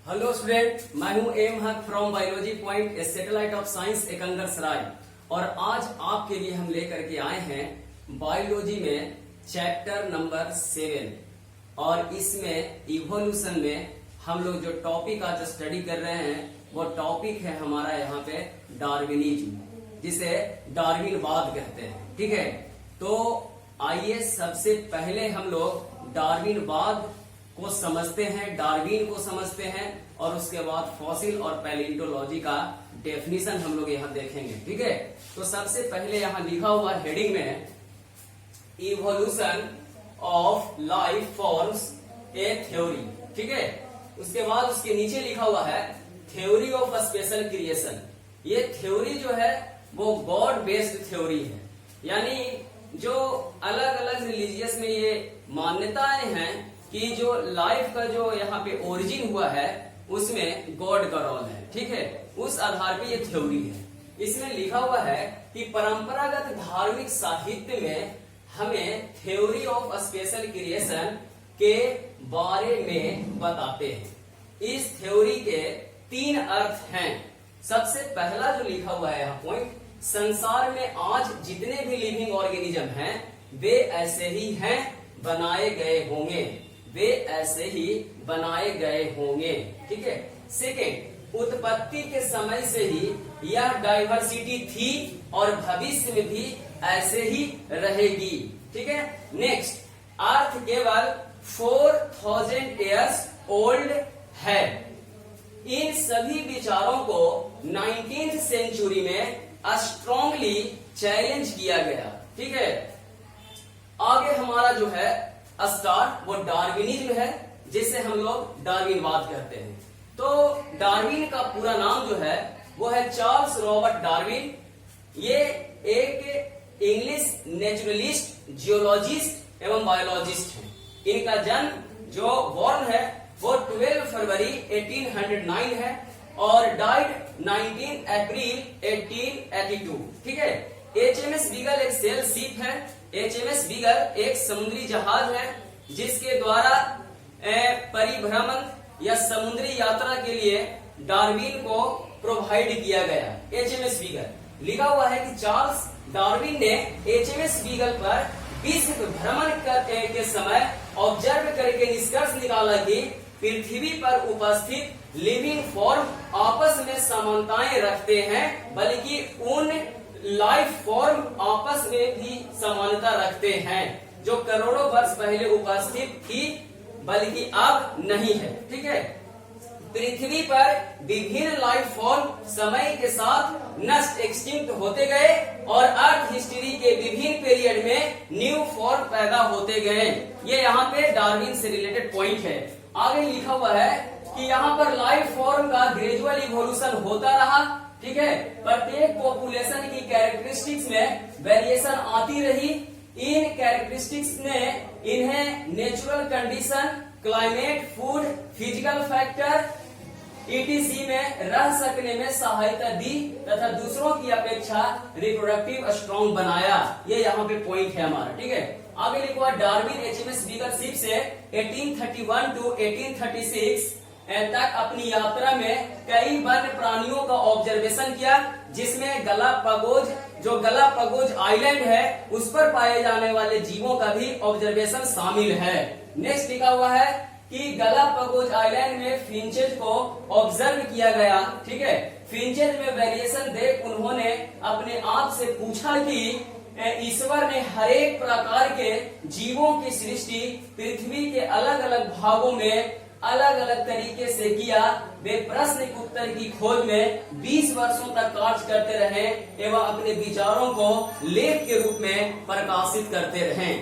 Hello student, मैं हूं M हक from biology point A satellite of science Ekangarsarai. और आज आपके लिए हम लेकर के आए हैं बायोलॉजी में चैप्टर नंबर 7। और इसमें इवोल्यूशन में हम लोग जो टॉपिक आज स्टडी कर रहे हैं वो टॉपिक है हमारा यहाँ पे डार्विनिज्म, जिसे डार्विनवाद कहते हैं। ठीक है, तो आइए सबसे पहले हम लोग डार्विनवाद को समझते हैं, डार्विन को समझते हैं, और उसके बाद फॉसिल और पैलियोंटोलॉजी का डेफिनेशन हम लोग यहाँ देखेंगे। ठीक है, तो सबसे पहले यहाँ लिखा हुआ हेडिंग में evolution of life forms a theory. ठीक है, उसके बाद उसके नीचे लिखा हुआ है थ्योरी ऑफ स्पेशल क्रिएशन। ये थ्योरी जो है वो गॉड बेस्ड थ्योरी है, यानी जो अलग अलग रिलीजियस में ये मान्यताएं हैं कि जो लाइफ का जो यहाँ पे ओरिजिन हुआ है उसमें गॉड का रोल है। ठीक है, उस आधार पे ये थ्योरी है। इसमें लिखा हुआ है कि परंपरागत धार्मिक साहित्य में हमें थ्योरी ऑफ स्पेशल क्रिएशन के बारे में बताते हैं। इस थ्योरी के 3 अर्थ हैं। सबसे पहला जो लिखा हुआ है यहाँ पॉइंट, संसार में आज जितने भी लिविंग ऑर्गेनिज्म हैं वे ऐसे ही हैं, बनाए गए होंगे, वे ऐसे ही बनाए गए होंगे। ठीक है। सेकेंड, उत्पत्ति के समय से ही यह डाइवर्सिटी थी और भविष्य में भी ऐसे ही रहेगी। ठीक है। नेक्स्ट, अर्थ केवल 4000 ईयर्स ओल्ड है। इन सभी विचारों को 19th सेंचुरी में स्ट्रांगली चैलेंज किया गया। ठीक है। आगे हमारा जो है स्टार वो डार्विनिज्म है, जिसे हम लोग डार्विनवाद कहते हैं। तो डार्विन का पूरा नाम जो है वो है चार्ल्स रॉबर्ट डार्विन। ये एक इंग्लिश नेचुरलिस्ट, जियोलॉजिस्ट एवं बायोलॉजिस्ट हैं। इनका जन्म जो बॉर्न है वो 12 फरवरी 1809 है और डाइड 19 अप्रैल 1882। ठीक है। HMS बीगल एक सेल शिप है। HMS बीगल एक समुद्री जहाज है जिसके द्वारा परिभ्रमण या समुद्री यात्रा के लिए डार्विन को प्रोवाइड किया गया। HMS बीगल लिखा हुआ है कि चार्ल्स डार्विन ने HMS बीगल पर विश्व भ्रमण के समय ऑब्जर्व करके निष्कर्ष निकाला कि पृथ्वी पर उपस्थित लिविंग फॉर्म आपस में समानताएं रखते हैं, बल्कि उन लाइफ फॉर्म आपस में भी समानता रखते हैं जो करोड़ों वर्ष पहले उपस्थित थी, बल्कि अब नहीं है। ठीक है। पृथ्वी पर विभिन्न लाइफ फॉर्म समय के साथ नष्ट, एक्सटिंक्ट होते गए और अर्थ हिस्ट्री के विभिन्न पीरियड में न्यू फॉर्म पैदा होते गए। ये यहाँ पे डार्विन से रिलेटेड पॉइंट है। आगे लिखा हुआ है कि यहाँ पर लाइफ फॉर्म का ग्रेजुअल इवोल्यूशन होता रहा। ठीक है। प्रत्येक पॉपुलेशन की कैरेक्टरिस्टिक्स में वेरिएशन आती रही। इन कैरेक्टरिस्टिक्स ने इन्हें natural condition, climate, food, physical factor ETC में रह सकने में सहायता दी तथा दूसरों की अपेक्षा रिप्रोडक्टिव स्ट्रॉन्ग बनाया। ये यहाँ पे पॉइंट है हमारा। ठीक है। आगे लिखा डार्विन HMS बीगल शिप से 1831 टू 1836 तक अपनी यात्रा में कई वन्य प्राणियों का ऑब्जर्वेशन किया, जिसमें गलापागोज, जो गलापागोज आइलैंड है उस पर पाए जाने वाले जीवों का भी ऑब्जर्वेशन शामिल है। नेक्स्ट लिखा हुआ है कि गलापागोज आइलैंड में फिंचेज को ऑब्जर्व किया गया। ठीक है। फिंचेज में वेरिएशन देख उन्होंने अपने आप से पूछा कि ईश्वर ने हर एक प्रकार के जीवों की सृष्टि पृथ्वी के अलग अलग भागों में अलग अलग तरीके से किया। वे प्रश्न के उत्तर की खोज में 20 वर्षों तक कार्य करते रहे एवं अपने विचारों को लेख के रूप में प्रकाशित करते रहे।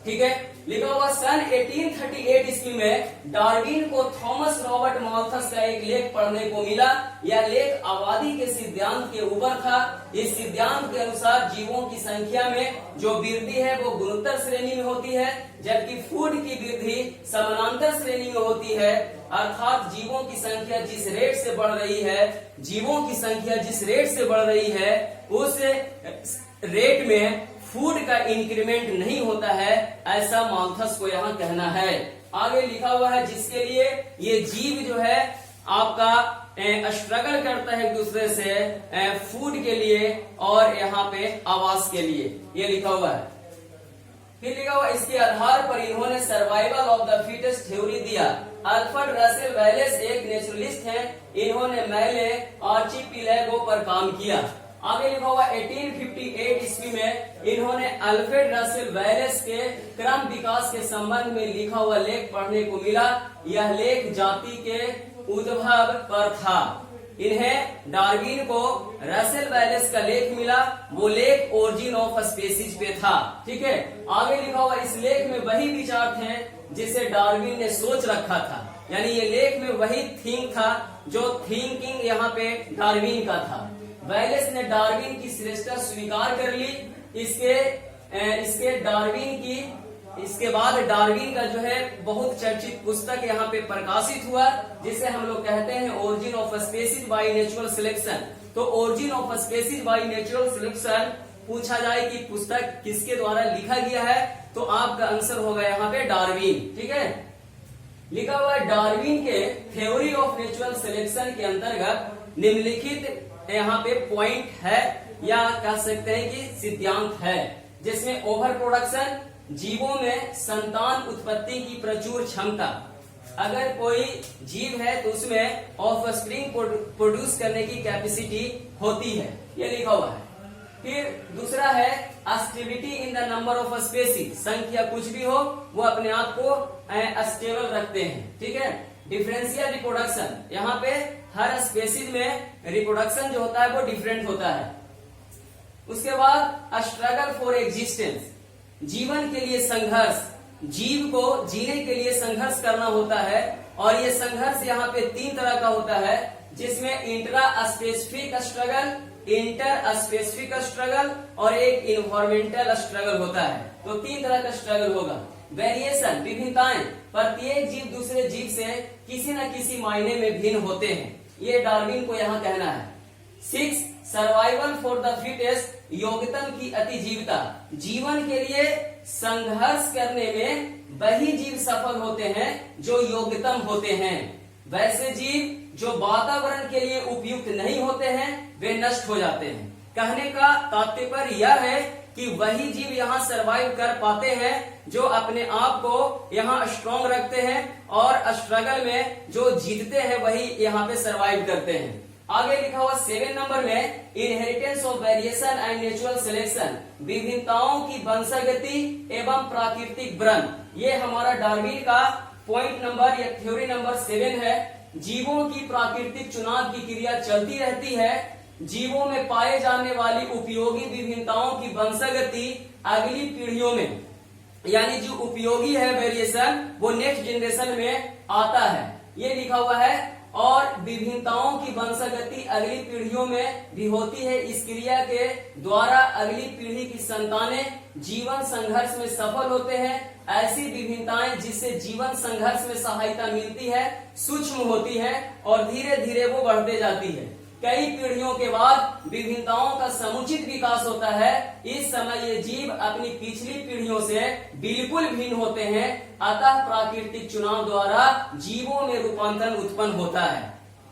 ठीक है। लिखा हुआ सन 1838 ईस्वी में डार्विन को थॉमस रॉबर्ट माल्थस का एक लेख पढ़ने को मिला। यह लेख आबादी के सिद्धांत के ऊपर था। इस सिद्धांत के अनुसार जीवों की संख्या में जो वृद्धि है वो गुणोत्तर श्रेणी में होती है, जबकि फूड की वृद्धि समानांतर श्रेणी में होती है। अर्थात जीवों की संख्या जिस रेट से बढ़ रही है, जीवों की संख्या जिस रेट से बढ़ रही है उस रेट में फूड का इंक्रीमेंट नहीं होता है, ऐसा माल्थस को यहाँ कहना है। आगे लिखा हुआ है जिसके लिए ये जीव जो है आपका स्ट्रगल करता है एक दूसरे से फूड के लिए और यहाँ पे आवास के लिए, ये लिखा हुआ है। फिर लिखा हुआ इसके आधार पर इन्होंने survival of the fittest theory दिया। अल्फ्रेड रसेल वेलेस एक नेचुरलिस्ट हैं, इन्होंने मैले आर्चिपिएलागो पर काम किया। आगे लिखा हुआ 1858 ईस्वी में इन्होंने अल्फ्रेड रसेल वेलेस के क्रम विकास के संबंध में लिखा हुआ लेख पढ़ने को मिला। यह लेख जाति के उद्भव पर था। इन्हें डार्विन को रसेल वेलेस का लेख मिला, वो लेख ओरिजिन ऑफ स्पीसीज पे था। ठीक है, आगे लिखा हुआ इस लेख में वही विचार थे जिसे डार्विन ने सोच रखा था, यानी ये लेख में वही थिंक था जो थिंकिंग यहाँ पे डार्विन का था। वेलेस ने डार्विन की श्रेष्ठता स्वीकार कर ली। इसके बाद डार्विन का जो है बहुत चर्चित पुस्तक यहाँ पे प्रकाशित हुआ जिसे हम लोग कहते हैं origin of species by natural selection. तो origin of species by natural selection पूछा जाए कि पुस्तक किसके द्वारा लिखा गया है तो आपका आंसर होगा यहाँ पे डार्विन। ठीक है, लिखा हुआ है डार्विन के थ्योरी ऑफ नेचुरल सिलेक्शन के अंतर्गत निम्नलिखित यहाँ पे पॉइंट है या कह सकते हैं कि सिद्धांत है, जिसमें ओवर प्रोडक्शन, जीवों में संतान उत्पत्ति की प्रचुर क्षमता। अगर कोई जीव है तो उसमें ऑफस्प्रिंग प्रोड्यूस करने की कैपेसिटी होती है, ये लिखा हुआ है। फिर दूसरा है stability in the number of species, संख्या कुछ भी हो वो अपने आप को स्टेबल रखते हैं। ठीक है, डिफरेंशियल रिप्रोडक्शन, यहाँ पे हर स्पीसीज में रिप्रोडक्शन जो होता है वो डिफरेंट होता है। उसके बाद स्ट्रगल फॉर एग्जिस्टेंस, जीवन के लिए संघर्ष, जीव को जीने के लिए संघर्ष करना होता है और ये संघर्ष यहाँ पे 3 तरह का होता है, जिसमें intra specific struggle, inter specific struggle और एक इन्वायरमेंटल स्ट्रगल होता है। तो 3 तरह का स्ट्रगल होगा। वेरिएशन, विभिन्नताएं, प्रत्येक जीव दूसरे जीव से किसी न किसी मायने में भिन्न होते हैं, ये डार्विन को यहाँ कहना है। 6 सर्वाइवल फॉर द फिटेस्ट, योग्यतम की अतिजीवता, जीवन के लिए संघर्ष करने में वही जीव सफल होते हैं जो योग्यतम होते हैं। वैसे जीव जो वातावरण के लिए उपयुक्त नहीं होते हैं वे नष्ट हो जाते हैं। कहने का तात्पर्य यह है कि वही जीव यहाँ सरवाइव कर पाते हैं जो अपने आप को यहाँ स्ट्रॉन्ग रखते हैं और स्ट्रगल में जो जीतते हैं वही यहाँ पे सरवाइव करते हैं। आगे लिखा हुआ 7 नंबर में inheritance of variation and natural selection, विभिन्नताओं की वंशागति एवं प्राकृतिक वर्ण, ये हमारा डार्विन का पॉइंट नंबर या थ्योरी नंबर 7 है। जीवों की प्राकृतिक चुनाव की क्रिया चलती रहती है। जीवों में पाए जाने वाली उपयोगी विभिन्नताओं की वंशागति अगली पीढ़ियों में, यानी जो उपयोगी है वेरिएशन वो नेक्स्ट जनरेशन में आता है, ये लिखा हुआ है। और विभिन्नताओं की वंशागति अगली पीढ़ियों में भी होती है। इस क्रिया के द्वारा अगली पीढ़ी की संतानें जीवन संघर्ष में सफल होते हैं। ऐसी विभिन्नताएं जिससे जीवन संघर्ष में सहायता मिलती है सूक्ष्म होती है और धीरे धीरे वो बढ़ते जाती है। कई पीढ़ियों के बाद विभिन्नताओं का समुचित विकास होता है। इस समय ये जीव अपनी पिछली पीढ़ियों से बिल्कुल भिन्न होते हैं, अतः प्राकृतिक चुनाव द्वारा जीवों में रूपांतरण उत्पन्न होता है।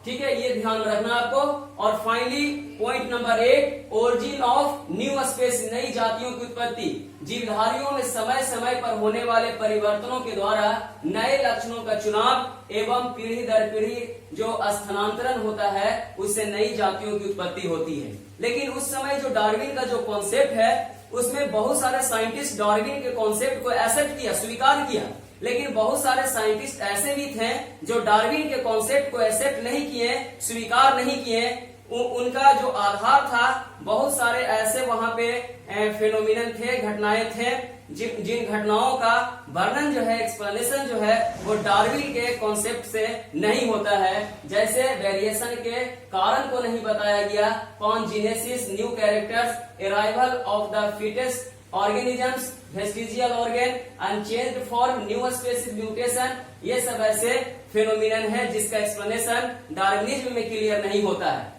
ठीक है, ये ध्यान रखना आपको। और finally point number 8, origin of new species, नई जातियों की उत्पत्ति। जीवधारियों में समय समय पर होने वाले परिवर्तनों के द्वारा नए लक्षणों का चुनाव एवं पीढ़ी दर पीढ़ी जो स्थानांतरण होता है उससे नई जातियों की उत्पत्ति होती है। लेकिन उस समय जो डार्विन का जो कॉन्सेप्ट है उसमें बहुत सारे साइंटिस्ट डार्विन के कॉन्सेप्ट को एक्सेप्ट किया, स्वीकार किया, लेकिन बहुत सारे साइंटिस्ट ऐसे भी थे जो डार्विन के कॉन्सेप्ट को एक्सेप्ट नहीं किए, स्वीकार नहीं किए। उनका जो आधार था, बहुत सारे ऐसे वहां पे फेनोमिनल थे, घटनाएं थे, जिन घटनाओं का वर्णन जो है, एक्सप्लेनेशन जो है वो डार्विन के कॉन्सेप्ट से नहीं होता है। जैसे वेरिएशन के कारण को नहीं बताया गया, congenesis, new characters, arrival of the fittest organisms, vestigial organ, unchanged form, new species, mutation, ये सब ऐसे फेनोमिनन है जिसका एक्सप्लेनेशन डार्विनिज्म में क्लियर नहीं होता है।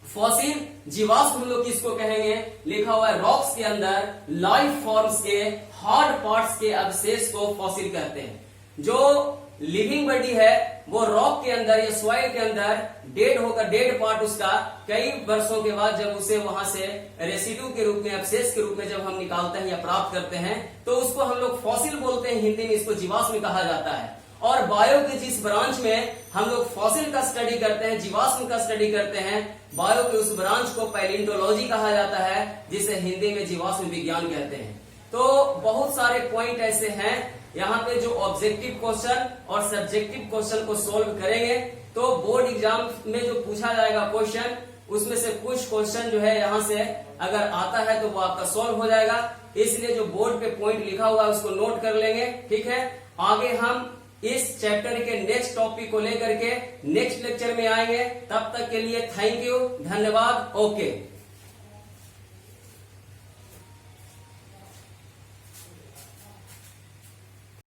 फॉसिल, जीवाश्म हम लोग किसको कहेंगे, लिखा हुआ है रॉक्स के अंदर लाइफ फॉर्म्स के हार्ड पार्ट्स के अवशेष को फॉसिल कहते हैं। जो लिविंग बॉडी है वो रॉक के अंदर या सॉइल के अंदर डेड होकर, डेड पार्ट उसका कई वर्षों के बाद जब उसे वहां से रेसिड्यू के रूप में, अवशेष के रूप में जब हम निकालते हैं या प्राप्त करते हैं तो उसको हम लोग फॉसिल बोलते हैं, हिंदी में इसको जीवाश्म कहा जाता है। और बायो के जिस ब्रांच में हम लोग फॉसिल का स्टडी करते हैं, जीवाश्म का स्टडी करते हैं, बायो के उस ब्रांच को पैलियोंटोलॉजी कहा जाता है, जिसे हिंदी में जीवाश्म विज्ञान कहते हैं। तो बहुत सारे पॉइंट ऐसे हैं यहाँ पे जो ऑब्जेक्टिव क्वेश्चन और सब्जेक्टिव क्वेश्चन को सोल्व करेंगे तो बोर्ड एग्जाम में जो पूछा जाएगा क्वेश्चन, उसमें से कुछ क्वेश्चन जो है यहाँ से अगर आता है तो वो आपका सोल्व हो जाएगा। इसलिए जो बोर्ड पे पॉइंट लिखा हुआ है उसको नोट कर लेंगे, ठीक है। आगे हम इस चैप्टर के नेक्स्ट टॉपिक को लेकर के नेक्स्ट लेक्चर में आएंगे। तब तक के लिए थैंक यू, धन्यवाद, ओके।